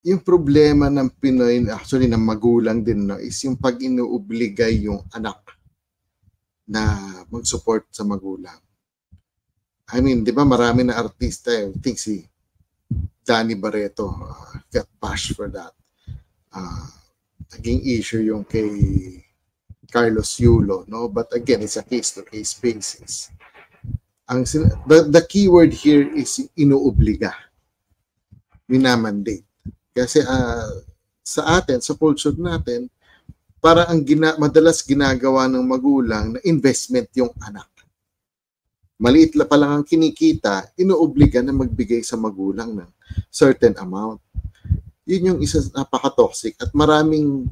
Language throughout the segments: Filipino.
Yung problema ng Pinoy, actually ng magulang din, no, is yung pag inuobligay yung anak na mag-support sa magulang. I mean, di ba marami na artista, I think si Danny Barreto got bashed for that. Naging issue yung kay Carlos Yulo, no? But again, it's a case-to-case basis. The keyword here is inuobliga, minamandate. Kasi sa atin, sa culture natin, para ang madalas ginagawa ng magulang na investment yung anak. Maliit pa lang ang kinikita, inuobliga na magbigay sa magulang ng certain amount. Yun yung isa napaka-toxic at maraming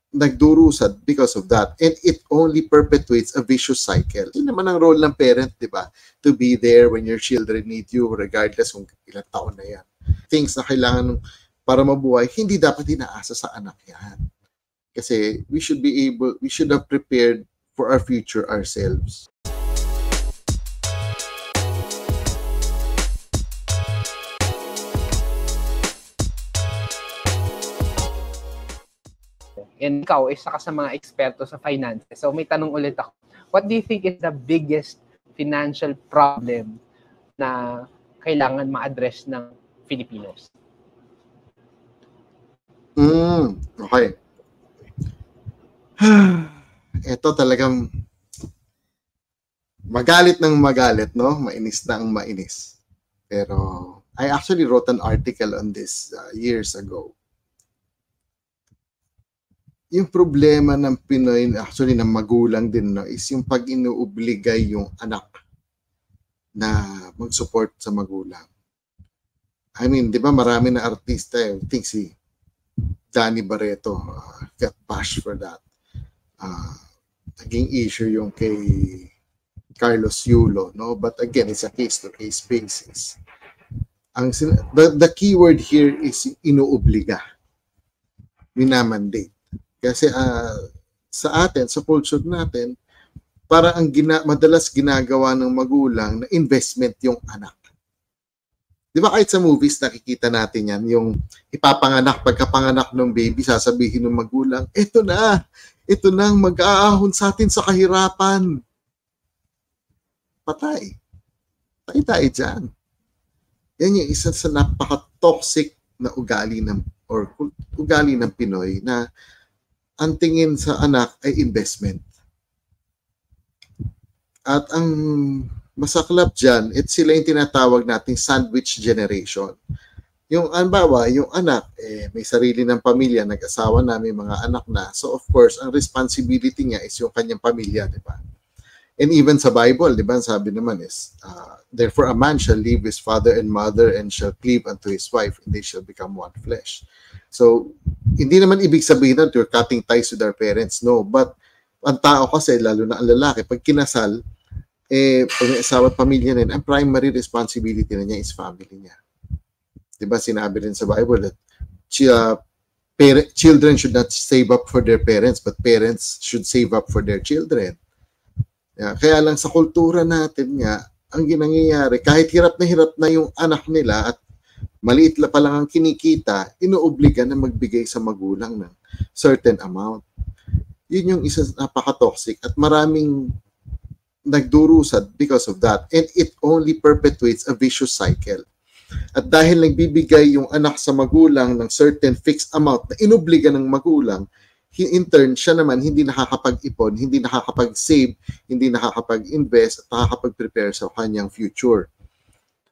nagdurusad because of that. And it only perpetuates a vicious cycle. Yun naman ang role ng parent, di ba? To be there when your children need you, regardless kung ilang taon na yan. Things na kailangan para mabuhay, hindi dapat inaasa sa anak yan. Kasi we should have prepared for our future ourselves. And ikaw, isa ka sa mga eksperto sa finances. So may tanong ulit ako. What do you think is the biggest financial problem na kailangan ma-address ng Filipinos? Okay. Ito talagang magalit ng magalit, no? Mainis na ang mainis. Pero I actually wrote an article on this years ago. Yung problema ng Pinoy, actually ng magulang din, no, is yung pag inuobligay yung anak na mag-support sa magulang. I mean, di ba marami na artista, I think si Danny Barreto got bashed for that. Naging issue yung kay Carlos Yulo, no? But again, it's a case-to-case basis. The keyword here is inuobliga, minamandate. Kasi sa atin, sa culture natin, para ang madalas ginagawa ng magulang na investment yung anak. Di ba kahit sa movies nakikita natin yan, yung ipapanganak, pagkapanganak ng baby, sasabihin ng magulang, ito na ang mag-aahon sa atin sa kahirapan. Patay. Patay tayo dyan. Yan yung isa sa napaka-toxic na ugali ng Pinoy na ang tingin sa anak ay investment. At ang masaklap dyan, sila yung tinatawag nating sandwich generation. Yung anbawa, yung anak, may sarili ng pamilya, nag-asawa na, may mga anak na. So of course, ang responsibility niya is yung kanyang pamilya, di ba? And even sa Bible, di ba, sabi naman is, therefore a man shall leave his father and mother and shall cleave unto his wife, and they shall become one flesh. So, hindi naman ibig sabihin na you're cutting ties with our parents, no. But ang tao kasi, lalo na ang lalaki, pag kinasal, pag may asawa at pamilya na yun, ang primary responsibility na niya is family niya. Diba, sinabi rin sa Bible that children should not save up for their parents, but parents should save up for their children. Kaya lang sa kultura natin nga, ang ginangyayari, kahit hirap na yung anak nila at maliit pa lang ang kinikita, inuobliga na magbigay sa magulang ng certain amount. Yun yung isa napaka-toxic at maraming nagdurusad because of that. And it only perpetuates a vicious cycle. At dahil nagbibigay yung anak sa magulang ng certain fixed amount na inobliga ng magulang, in turn, siya naman hindi nakakapag-ipon, hindi nakakapag-save, hindi nakakapag-invest, at nakakapag-prepare sa kanyang future.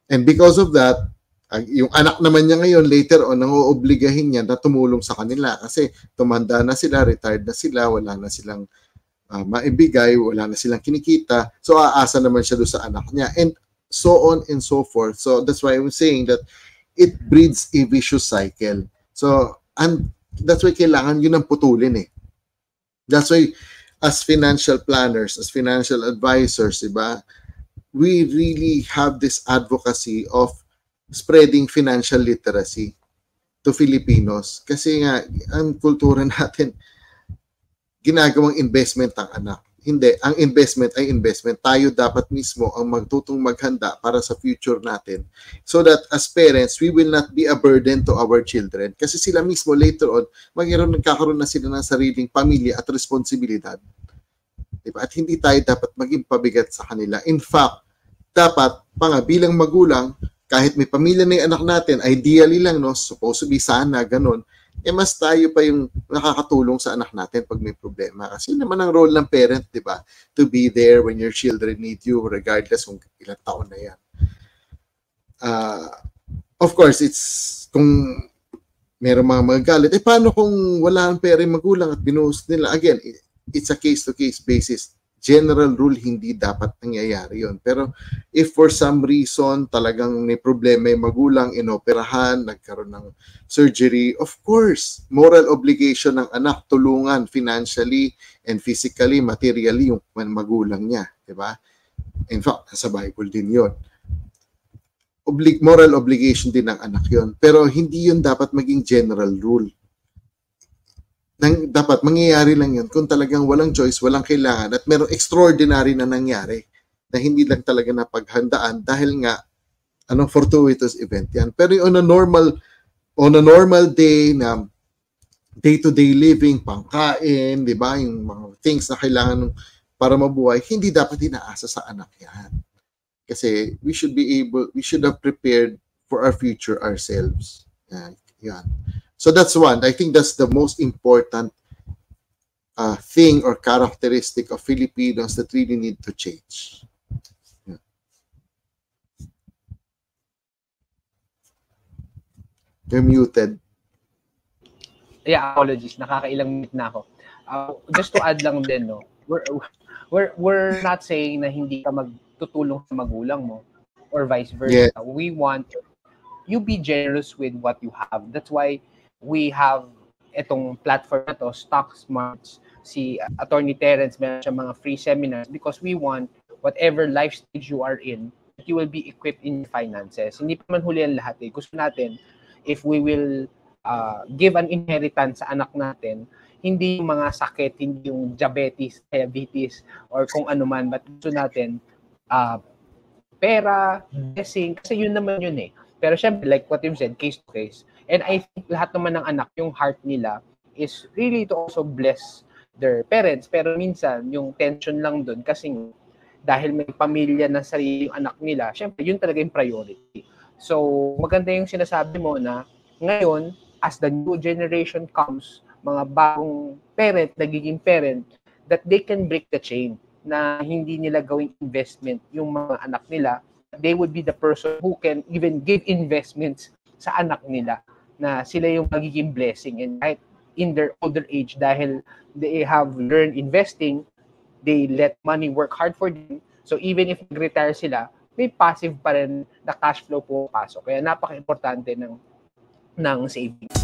And because of that, yung anak naman niya ngayon, later on, nang-oobligahin niya na tumulong sa kanila kasi tumanda na sila, retired na sila, wala na silang maibigay, wala na silang kinikita. So, aasa naman siya doon sa anak niya. And so on and so forth. So, that's why I'm saying that it breeds a vicious cycle. So, and that's why kailangan yun ang putulin eh. That's why as financial planners, as financial advisors, diba, we really have this advocacy of spreading financial literacy to Filipinos. Kasi nga, ang kultura natin, ginagawang investment ang anak. Hindi, ang investment ay investment. Tayo dapat mismo ang magtutong maghanda para sa future natin. So that as parents, we will not be a burden to our children. Kasi sila mismo later on, nagkakaroon na sila ng sariling pamilya at responsibilidad. Diba? At hindi tayo dapat maging pabigat sa kanila. In fact, dapat bilang magulang, kahit may pamilya na yung anak natin, ideally lang, no, supposed to be sana, ganun, mas tayo pa yung nakakatulong sa anak natin pag may problema. Kasi naman ang role ng parent, di ba? To be there when your children need you, regardless kung ilang taon na yan. Of course, it's, kung meron mga magagalit, paano kung wala ang pera yung magulang at binuhos nila? Again, it's a case-to-case basis. General rule, hindi dapat nangyayari yon. Pero if for some reason talagang may problema yung magulang, inoperahan, nagkaroon ng surgery, of course, moral obligation ng anak, tulungan financially and physically, materially yung magulang niya. Diba? In fact, sa Bible din yon. Moral obligation din ng anak yon. Pero hindi yun dapat maging general rule. Dapat mangyayari lang yun kung talagang walang choice, walang kailangan at merong extraordinary na nangyari na hindi lang talaga napaghandaan dahil nga fortuitous event yan. Pero on a normal day na day-to-day living, pangkain, di ba, yung mga things na kailangan para mabuhay, hindi dapat inaasa sa anak yan. Kasi we should have prepared for our future ourselves. Yan. So that's one. I think that's the most important thing or characteristic of Filipinos that really need to change. Yeah. You're muted. Yeah, apologies. Nakakailang minute na ako. Just to add lang din, no, we're not saying na hindi ka magtutulong sa magulang mo or vice versa. Yeah. We want you be generous with what you have. That's why we have itong platform na to, Stock Smarts. Si Attorney Terence, meron siya mga free seminars because we want whatever life stage you are in, that you will be equipped in finances. Hindi pa man huli ang lahat eh. Gusto natin, if we will give an inheritance sa anak natin, hindi yung mga sakit, hindi yung diabetes, or kung ano man, but gusto natin pera, blessing, kasi yun naman yun eh. Pero syempre, like what you said, case to case. And I think lahat naman ng anak, yung heart nila is really to also bless their parents. Pero minsan, yung tension lang dun kasi dahil may pamilya na sarili yung anak nila, syempre, yun talaga yung priority. So, maganda yung sinasabi mo na ngayon, as the new generation comes, mga bagong parent, nagiging parent, that they can break the chain na hindi nila gawing investment yung mga anak nila. They would be the person who can even give investments sa anak nila na sila yung magiging blessing. And right in their older age, dahil they have learned investing, they let money work hard for them. So even if nag-retire sila, may passive pa rin na cash flow po pasok. Kaya napaka-importante ng savings.